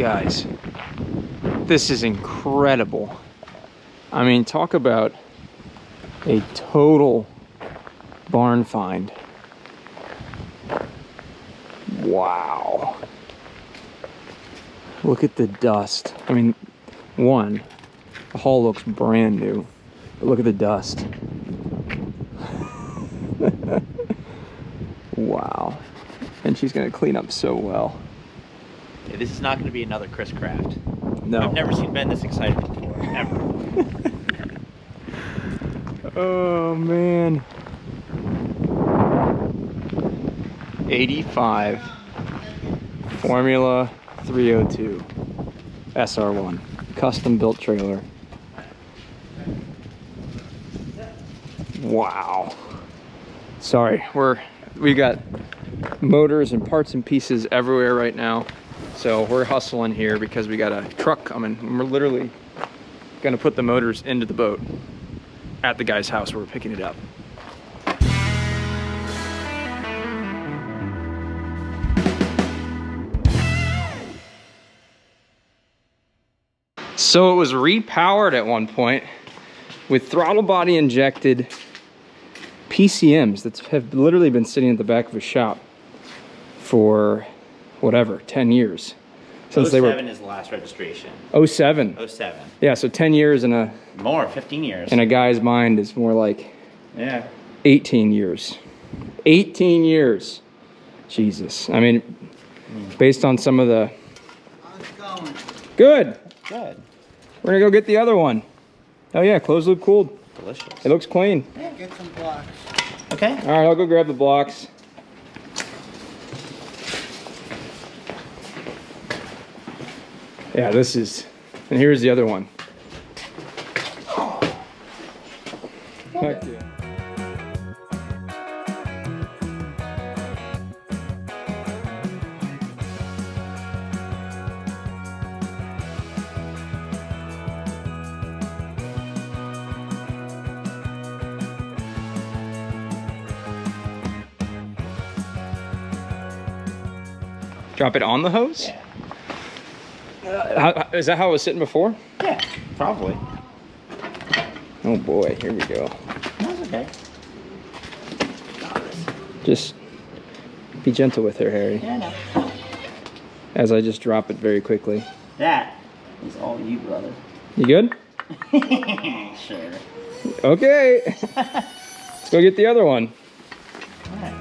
Guys, this is incredible. I mean, talk about a total barn find. Wow. Look at the dust. I mean, one, the hull looks brand new, but look at the dust. Wow. And she's gonna clean up so well. Yeah, this is not gonna be another Chris Craft. No. I've never seen Ben this excited before, ever. Oh man. 85 Formula 302 SR1 custom built trailer. Wow. Sorry, we got motors and parts and pieces everywhere right now. So we're hustling here because we got a truck coming and we're literally gonna put the motors into the boat at the guy's house where we're picking it up. So it was repowered at one point with throttle body injected PCMs that have literally been sitting at the back of a shop for whatever, 10 years. Since they were 07 is the last registration. 07. 07. Yeah, so 10 years in More, 15 years. in a guy's mind is more like Yeah. 18 years. 18 years. Jesus. I mean, based on some of the... How's it going? Good. Good. We're gonna go get the other one. Oh yeah, closed loop cooled. Delicious. It looks clean. Yeah, get some blocks. Okay. All right, I'll go grab the blocks. Yeah, this is, and here's the other one. Heck yeah. Drop it on the hose? Yeah. Is that how it was sitting before? Yeah, probably. Oh boy, here we go. That's okay. Just be gentle with her, Harry. Yeah, no. As I just drop it very quickly. That is all you, brother. You good? Sure. Okay. Let's go get the other one. All right.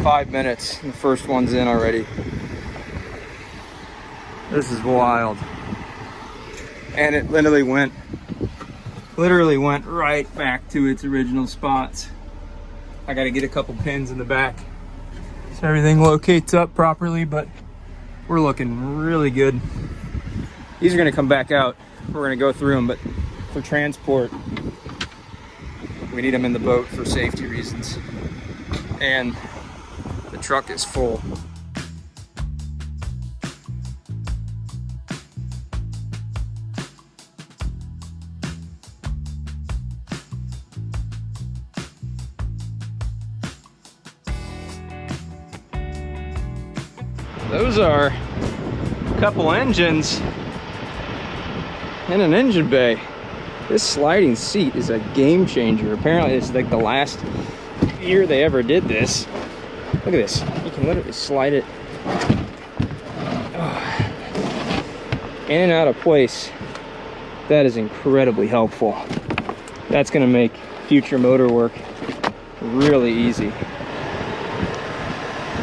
.5 minutes, and the first one's in already. This is wild. And it literally went right back to its original spots. I gotta get a couple pins in the back so everything locates up properly, but we're looking really good. These are gonna come back out. We're gonna go through them, but for transport, we need them in the boat for safety reasons. And the truck is full. Those are a couple engines in an engine bay. This sliding seat is a game changer. Apparently it's like the last year they ever did this. Look at this. You can literally slide it in and out of place. That is incredibly helpful. That's gonna make future motor work really easy.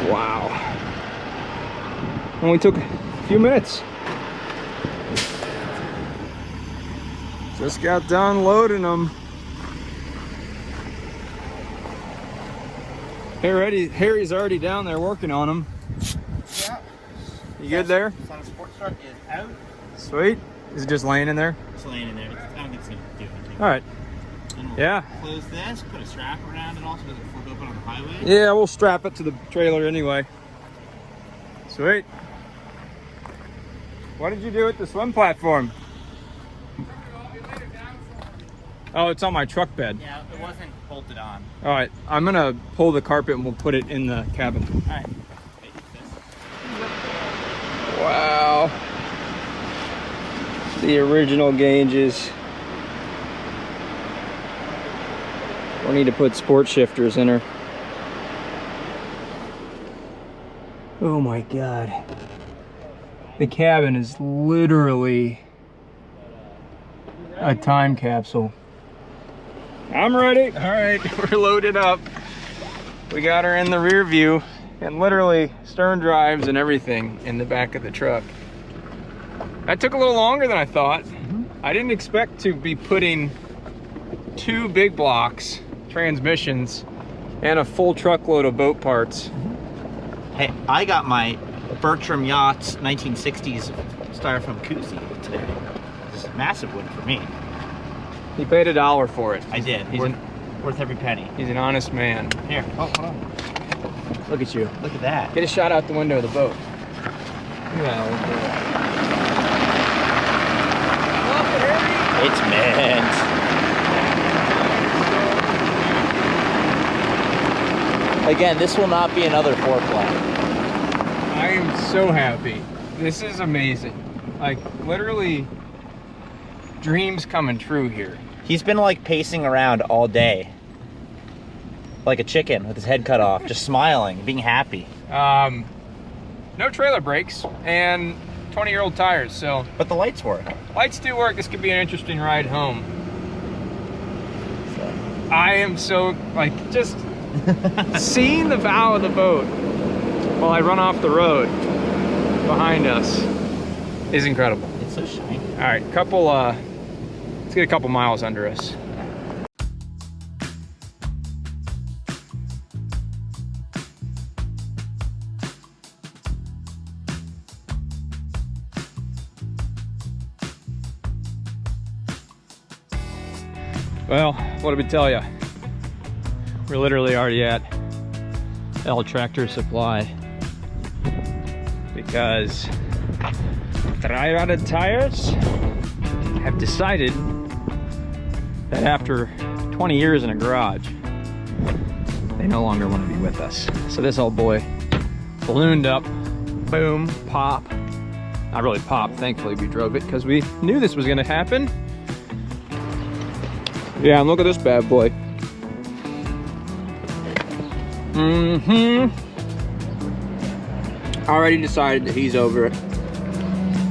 Wow. Only took a few minutes. Just got done loading them. Harry's already down there working on them. Yeah. You good there? Sun sports truck is out. Sweet. Is it just laying in there? It's laying in there. I don't think it's gonna do anything. All right. And we'll Yeah. close this, put a strap around it also so it doesn't flip open on the highway. Yeah, we'll strap it to the trailer anyway. Sweet. What did you do with the swim platform? Oh, it's on my truck bed. Yeah, it wasn't bolted on. All right, I'm gonna pull the carpet and we'll put it in the cabin. All right. Wow. The original gauges. We need to put sport shifters in her. Oh my God. The cabin is literally a time capsule. I'm ready. All right, we're loaded up. We got her in the rear view and literally stern drives and everything in the back of the truck. That took a little longer than I thought. I didn't expect to be putting 2 big blocks, transmissions, and a full truckload of boat parts. Hey, I got my Bertram Yachts 1960s styrofoam koozie today. It's a massive win for me. He paid $1 for it. I did. He's Worth every penny. He's an honest man. Here. Oh, hold on. Look at you. Look at that. Get a shot out the window of the boat. Look at that old boy. It's meant. Again, this will not be another 4-play. I am so happy. This is amazing. Like, literally, dreams coming true here. He's been like pacing around all day. Like a chicken with his head cut off, just smiling, being happy. No trailer brakes and 20-year-old tires, so. But the lights work. Lights do work. This could be an interesting ride home. So. I am so, like, just seeing the bow of the boat while I run off the road behind us is incredible. It's so shiny. All right, let's get a couple miles under us. Well, what did we tell you? We're literally already at L Tractor Supply because Tri-Rotted Tires have decided that after 20 years in a garage, they no longer want to be with us. So this old boy ballooned up, boom, pop. Not really pop, thankfully we drove it because we knew this was gonna happen. Yeah, and look at this bad boy. Already decided that he's over it.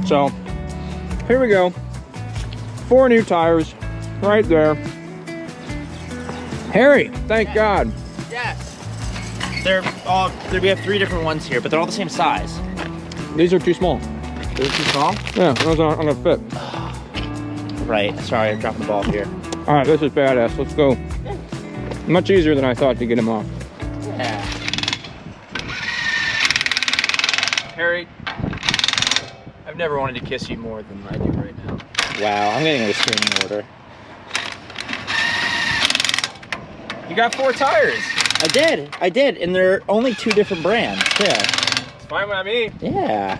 So, here we go. 4 new tires, right there. Harry, thank God. Yes. We have 3 different ones here, but they're all the same size. These are too small. They're too small? Yeah, those aren't gonna fit. Right, sorry, I'm dropping the ball here. All right, this is badass. Let's go. Much easier than I thought to get him off. Yeah. Harry, I've never wanted to kiss you more than I do right now. Wow, I'm getting a restraining order. You got 4 tires. I did, and they're only 2 different brands, too. It's fine by me. Yeah.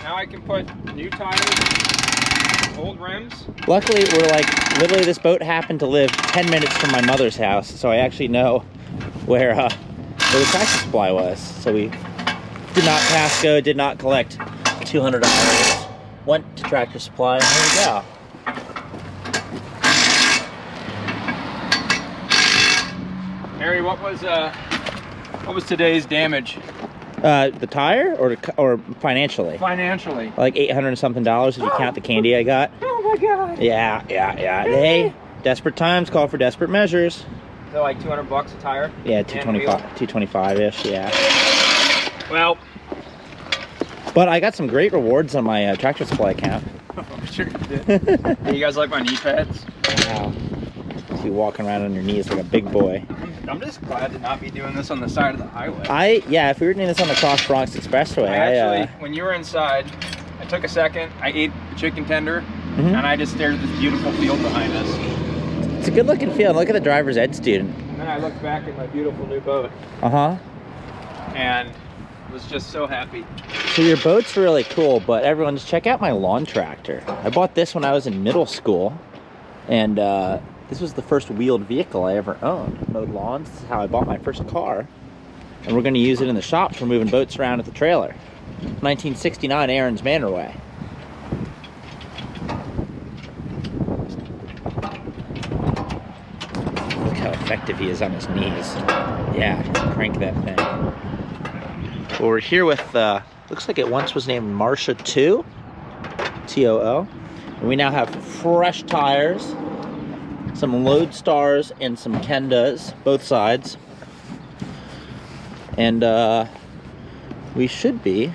Now I can put new tires, old rims. Luckily, we're like, literally this boat happened to live 10 minutes from my mother's house, so I actually know where the tractor supply was. So we did not pass go, did not collect $200. Went to Tractor Supply, and here we go. Harry, what was today's damage? The tire or financially? Financially. Like $800 and something if you count the candy I got. Oh my God. Yeah. Desperate times call for desperate measures. They're like 200 bucks a tire? Yeah, 225-ish, yeah. Well. But I got some great rewards on my Tractor Supply account. I'm sure you did. Hey, you guys like my knee pads? Wow. So you walking around on your knees like a big boy. I'm just glad to not be doing this on the side of the highway. Yeah, if we were doing this on the Cross Bronx Expressway, Actually, when you were inside, I took a second, I ate the chicken tender, and I just stared at this beautiful field behind us. It's a good looking field. Look at the driver's ed student. And then I looked back at my beautiful new boat. And was just so happy. So your boat's really cool, but everyone just check out my lawn tractor. I bought this when I was in middle school, and this was the first wheeled vehicle I ever owned. Mowed lawns. This is how I bought my first car. And we're going to use it in the shop for moving boats around at the trailer. 1969 Aaron's Manorway. Look how effective he is on his knees. Yeah, crank that thing. Well, we're here with, looks like it once was named Marsha 2, T-O-O. And we now have fresh tires, some Lodestars and some Kendas, both sides. And we should be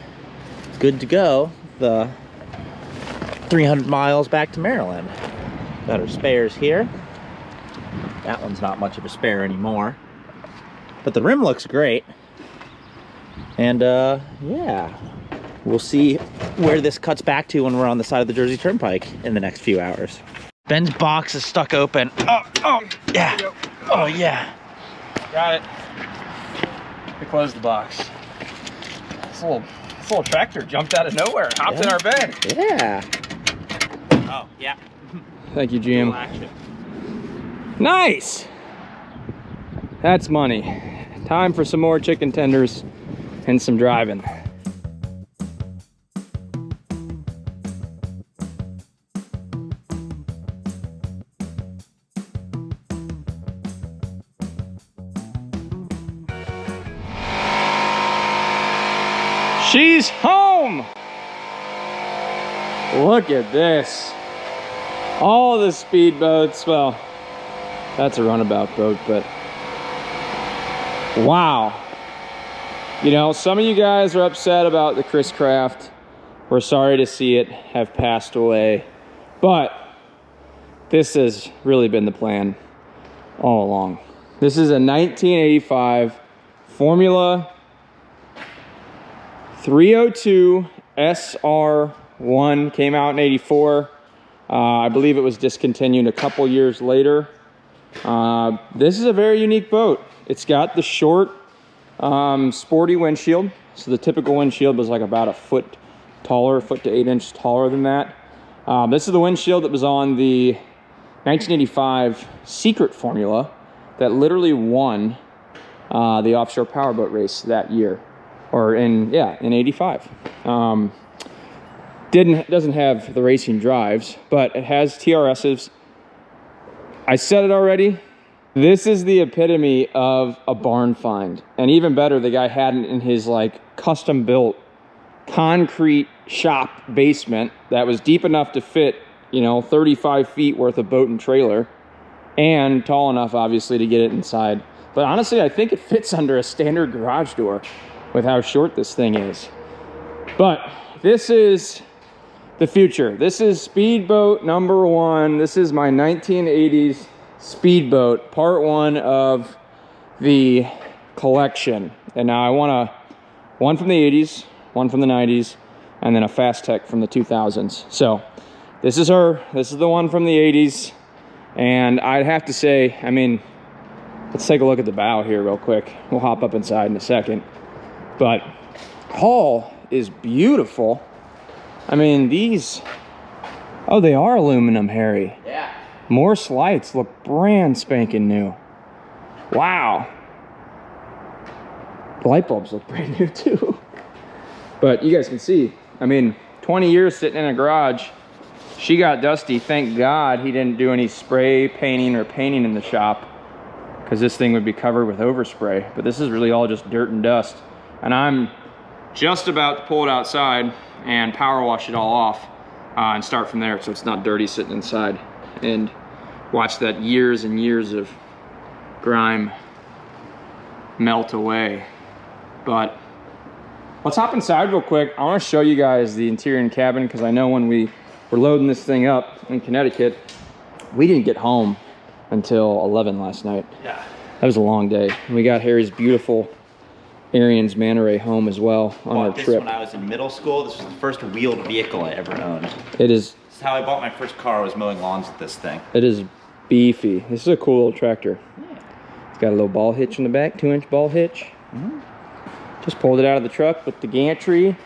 good to go the 300 miles back to Maryland. Got our spares here. That one's not much of a spare anymore. But the rim looks great. And yeah, we'll see where this cuts back to when we're on the side of the Jersey Turnpike in the next few hours. Ben's box is stuck open. Oh, yeah. Oh, yeah. Got it. We closed the box. This little tractor jumped out of nowhere, hopped in our bed. Yeah. Oh, yeah. Thank you, GM. Nice. That's money. Time for some more chicken tenders and some driving. She's home! Look at this. All the speedboats, well, that's a runabout boat, but wow. You know, some of you guys are upset about the Chris Craft. We're sorry to see it have passed away, but this has really been the plan all along. This is a 1985 Formula 302 SR1, came out in 84. I believe it was discontinued a couple years later. This is a very unique boat. It's got the short, sporty windshield. So the typical windshield was like about a foot taller, a foot to 8 inches taller than that. This is the windshield that was on the 1985 Secret Formula that literally won the offshore powerboat race that year. Or in 85. Doesn't have the racing drives, but it has TRSs. I said it already. This is the epitome of a barn find. And even better, the guy had it in his like custom built concrete shop basement that was deep enough to fit, 35 feet worth of boat and trailer, and tall enough obviously to get it inside. But honestly, I think it fits under a standard garage door with how short this thing is. But this is the future. This is speedboat number 1. This is my 1980s speedboat, part 1 of the collection. And now I want one from the 80s, one from the 90s, and then a Fast Tech from the 2000s. So this is the one from the 80s. And I'd have to say, let's take a look at the bow here real quick. We'll hop up inside in a second. But hull is beautiful. These, oh, they are aluminum, Harry. Yeah. Morse lights look brand spanking new. Wow. The light bulbs look brand new too. But you guys can see, 20 years sitting in a garage. She got dusty. Thank God he didn't do any spray painting or painting in the shop, because this thing would be covered with overspray. But this is really all just dirt and dust. And I'm just about to pull it outside and power wash it all off and start from there so it's not dirty sitting inside. And watch that years and years of grime melt away. But let's hop inside real quick. I want to show you guys the interior and cabin, because I know when we were loading this thing up in Connecticut, we didn't get home until 11 last night. Yeah. That was a long day. We got Harry's beautiful Arian's Manta Ray home as well on our trip. When I was in middle school. This was the first wheeled vehicle I ever owned. It is. This is how I bought my first car. I was mowing lawns with this thing. It is beefy. This is a cool little tractor. Yeah. It's got a little ball hitch in the back, 2-inch ball hitch. Mm-hmm. Just pulled it out of the truck with the gantry.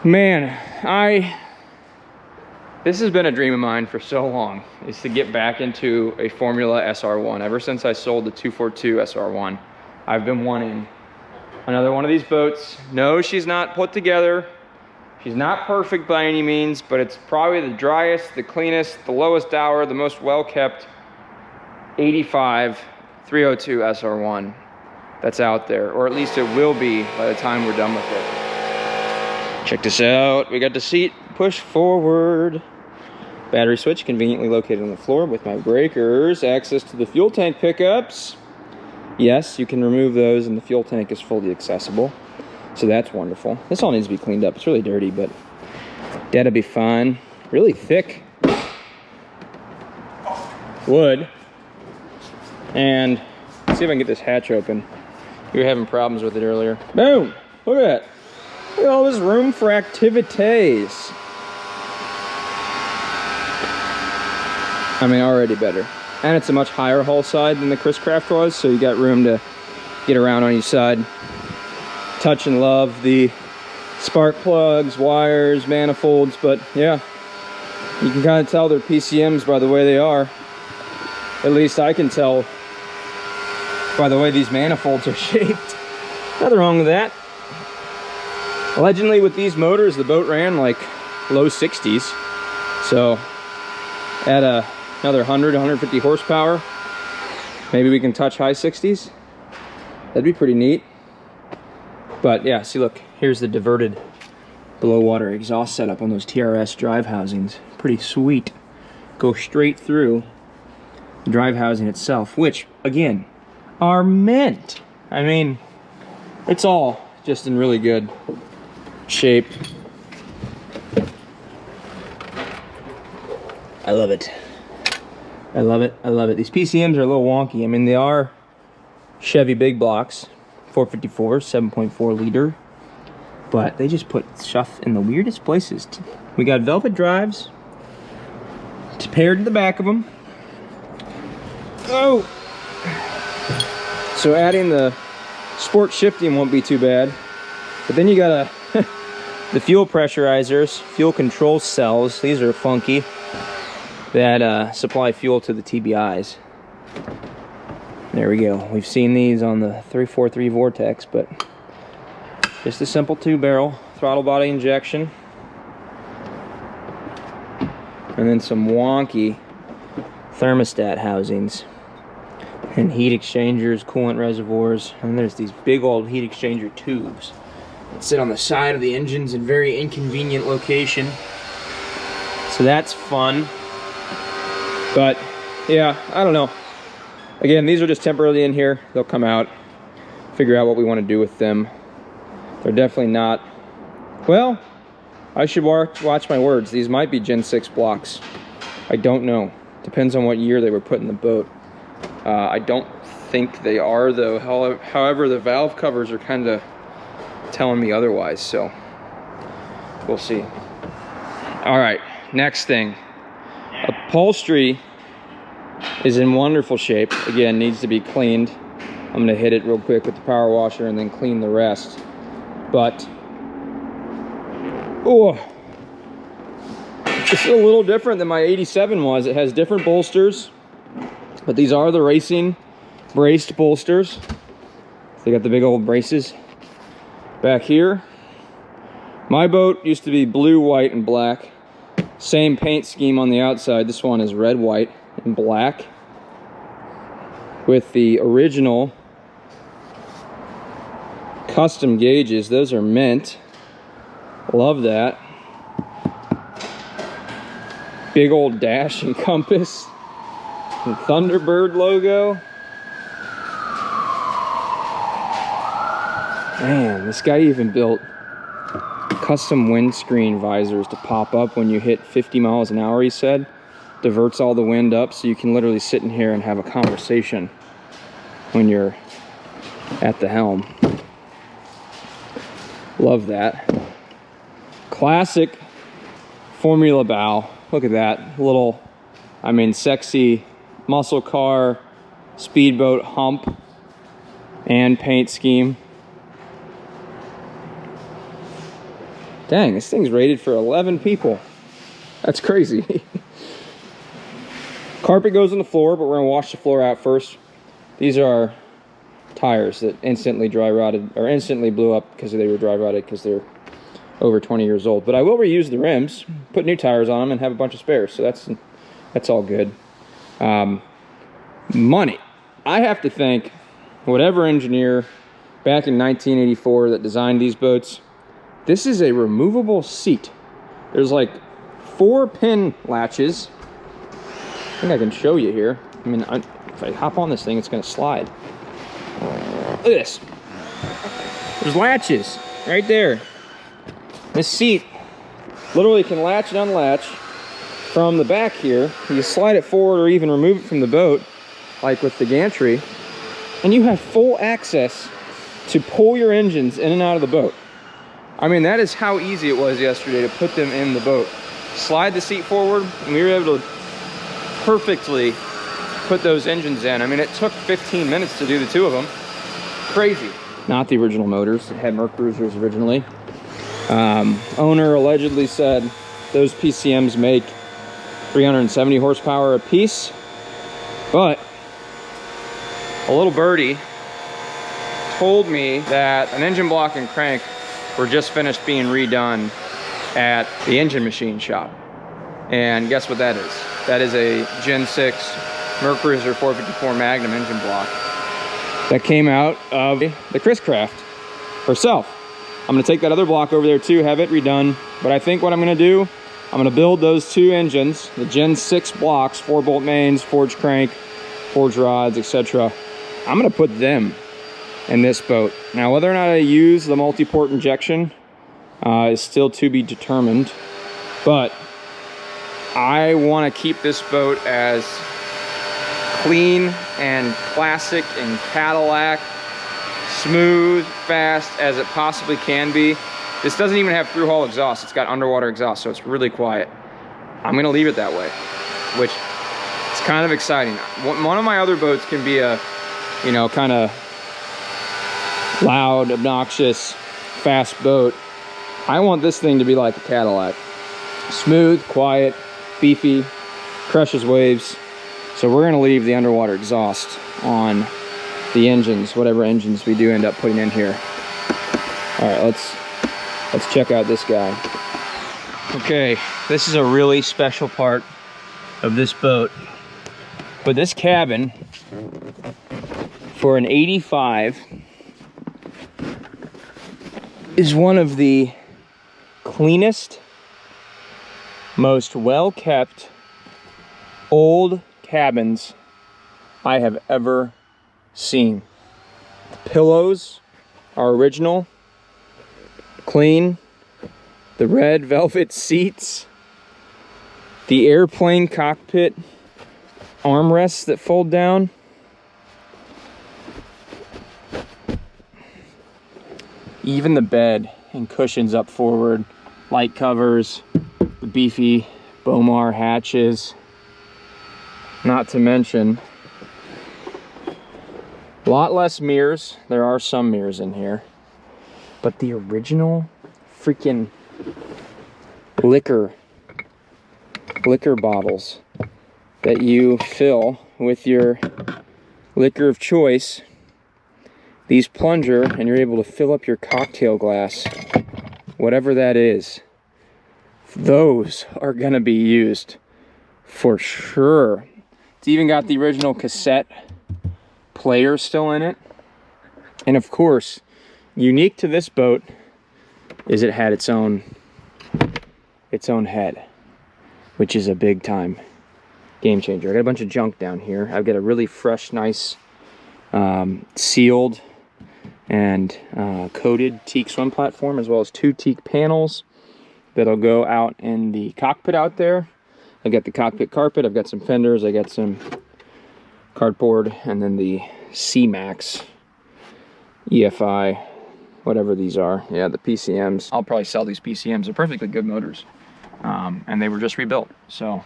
Man, this has been a dream of mine for so long, is to get back into a Formula SR1. Ever since I sold the 242 SR1, I've been wanting another one of these boats. No, she's not put together. She's not perfect by any means, but it's probably the driest, the cleanest, the lowest hour, the most well-kept 85 302 SR1 that's out there, or at least it will be by the time we're done with it. Check this out. We got the seat push forward. Battery switch conveniently located on the floor with my breakers. Access to the fuel tank pickups. Yes, you can remove those and the fuel tank is fully accessible. So that's wonderful. This all needs to be cleaned up. It's really dirty, but that'll be fine. Really thick wood. And let's see if I can get this hatch open. We were having problems with it earlier. Boom! Look at that. Look at all this room for activities. I mean, already better. And it's a much higher hull side than the Chris Craft was, so you got room to get around on each side. Touch and love the spark plugs, wires, manifolds, but yeah, you can kind of tell they're PCMs by the way they are. At least I can tell by the way these manifolds are shaped. Nothing wrong with that. Allegedly with these motors, the boat ran like low 60s. So at another 100, 150 horsepower, maybe we can touch high 60s. That'd be pretty neat. But yeah, see, look, here's the diverted below water exhaust setup on those TRS drive housings. Pretty sweet. Go straight through the drive housing itself, which again are mint. I mean, it's all just in really good shape. I love it. I love it. I love it. These PCMs are a little wonky. I mean, they are Chevy big blocks, 454, 7.4 liter, but they just put stuff in the weirdest places. We got velvet drives paired to the back of them. Oh! So adding the sport shifting won't be too bad. But then you got the fuel pressurizers, fuel control cells. These are funky. That supply fuel to the TBIs. There we go. We've seen these on the 343 Vortex, but just a simple 2-barrel throttle body injection. And then some wonky thermostat housings and heat exchangers, coolant reservoirs, and there's these big old heat exchanger tubes that sit on the side of the engines in very inconvenient location. So that's fun. But yeah, I don't know. Again, these are just temporarily in here. They'll come out, figure out what we want to do with them. They're definitely not, well, I should watch my words. These might be Gen 6 blocks. I don't know. Depends on what year they were put in the boat. I don't think they are though. However, the valve covers are kind of telling me otherwise, so we'll see. All right, next thing. Upholstery is in wonderful shape. Again, needs to be cleaned. I'm gonna hit it real quick with the power washer and then clean the rest. But, oh, it's a little different than my 87 was. It has different bolsters, but these are the racing braced bolsters. They got the big old braces back here. My boat used to be blue, white, and black. Same paint scheme on the outside. This one is red, white, and black with the original custom gauges. Those are mint. Love that. Big old dash and compass. The Thunderbird logo. Man, this guy even built custom windscreen visors to pop up when you hit 50 miles an hour, he said. Diverts all the wind up so you can literally sit in here and have a conversation when you're at the helm. Love that. Classic Formula bow. Look at that little, I mean, sexy muscle car, speedboat hump, and paint scheme. Dang, this thing's rated for 11 people. That's crazy. Carpet goes on the floor, but we're gonna wash the floor out first. These are tires that instantly dry rotted, or instantly blew up because they were dry rotted because they're over 20 years old. But I will reuse the rims, put new tires on them, and have a bunch of spares. So that's all good. Money. I have to thank whatever engineer back in 1984 that designed these boats. This is a removable seat. There's like 4 pin latches. I think I can show you here. I mean, if I hop on this thing, it's gonna slide. Look at this. There's latches right there. This seat literally can latch and unlatch from the back here. You slide it forward or even remove it from the boat, like with the gantry, and you have full access to pull your engines in and out of the boat. I mean, that is how easy it was yesterday to put them in the boat. Slide the seat forward, and we were able to perfectly put those engines in. I mean, it took 15 minutes to do the 2 of them. Crazy. Not the original motors. It had Merc Cruisers originally. Owner allegedly said those PCMs make 370 horsepower a piece, but a little birdie told me that an engine block and crank were just finished being redone at the engine machine shop. And guess what that is? That is a Gen 6 Merc Cruiser 454 Magnum engine block that came out of the Chris Craft herself. I'm gonna take that other block over there too, have it redone. But I think what I'm gonna do, I'm gonna build those 2 engines, the Gen 6 blocks, 4-bolt mains, forged crank, forged rods, etc. I'm gonna put them in this boat. Now, whether or not I use the multi-port injection is still to be determined, but I want to keep this boat as clean and classic and Cadillac, smooth, fast as it possibly can be. This doesn't even have through-hull exhaust. It's got underwater exhaust, so it's really quiet. I'm going to leave it that way, which is kind of exciting. One of my other boats can be a, you know, kind of loud, obnoxious, fast boat. I want this thing to be like a Cadillac. Smooth, quiet, beefy, crushes waves. So we're gonna leave the underwater exhaust on the engines, whatever engines we do end up putting in here. All right, let's check out this guy. Okay, this is a really special part of this boat. But this cabin, for an 85, is one of the cleanest, most well-kept old cabins I have ever seen. The pillows are original, clean. The red velvet seats, the airplane cockpit armrests that fold down. Even the bed and cushions up forward, light covers, the beefy Bomar hatches. Not to mention, a lot less mirrors. There are some mirrors in here, but the original freaking liquor bottles that you fill with your liquor of choice, these plunger, and you're able to fill up your cocktail glass, whatever that is. Those are gonna be used for sure. It's even got the original cassette player still in it. And of course, unique to this boat is it had its own head. which is a big time game changer. I got a bunch of junk down here. I've got a really fresh, nice, sealed and coated teak swim platform, as well as 2 teak panels that'll go out in the cockpit out there. I got the cockpit carpet, I've got some fenders, I got some cardboard, and then the C-Max EFI, whatever these are. Yeah, the PCMs. I'll probably sell these PCMs. They're perfectly good motors. And they were just rebuilt. So,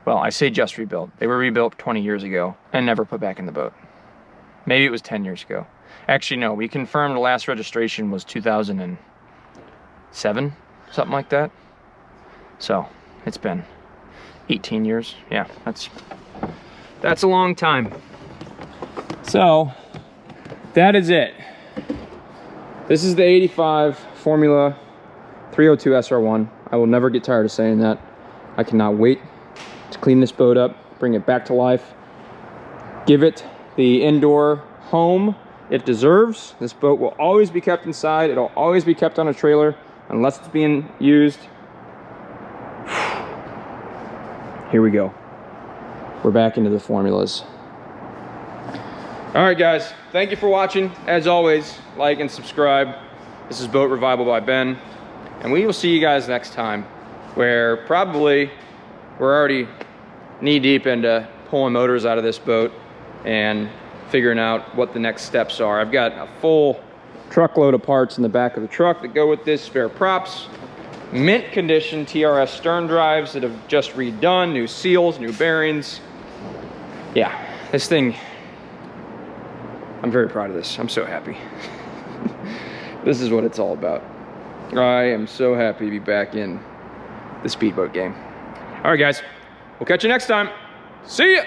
well, I say just rebuilt. They were rebuilt 20 years ago and never put back in the boat. Maybe it was 10 years ago. Actually, no, we confirmed the last registration was 2007, something like that. So, it's been 18 years. Yeah, that's a long time. So, that is it. This is the 85 Formula 302 SR1. I will never get tired of saying that. I cannot wait to clean this boat up, bring it back to life, give it the indoor home it deserves. This boat will always be kept inside. It'll always be kept on a trailer unless it's being used. Here we go. We're back into the formulas. All right, guys, thank you for watching. As always, like and subscribe. This is Boat Revival by Ben, and we will see you guys next time, where probably we're already knee-deep into pulling motors out of this boat and figuring out what the next steps are. I've got a full truckload of parts in the back of the truck that go with this, spare props, mint condition TRS stern drives that have just redone, new seals, new bearings. Yeah, this thing, I'm very proud of this. I'm so happy. This is what it's all about. I am so happy to be back in the speedboat game. All right, guys, we'll catch you next time. See ya!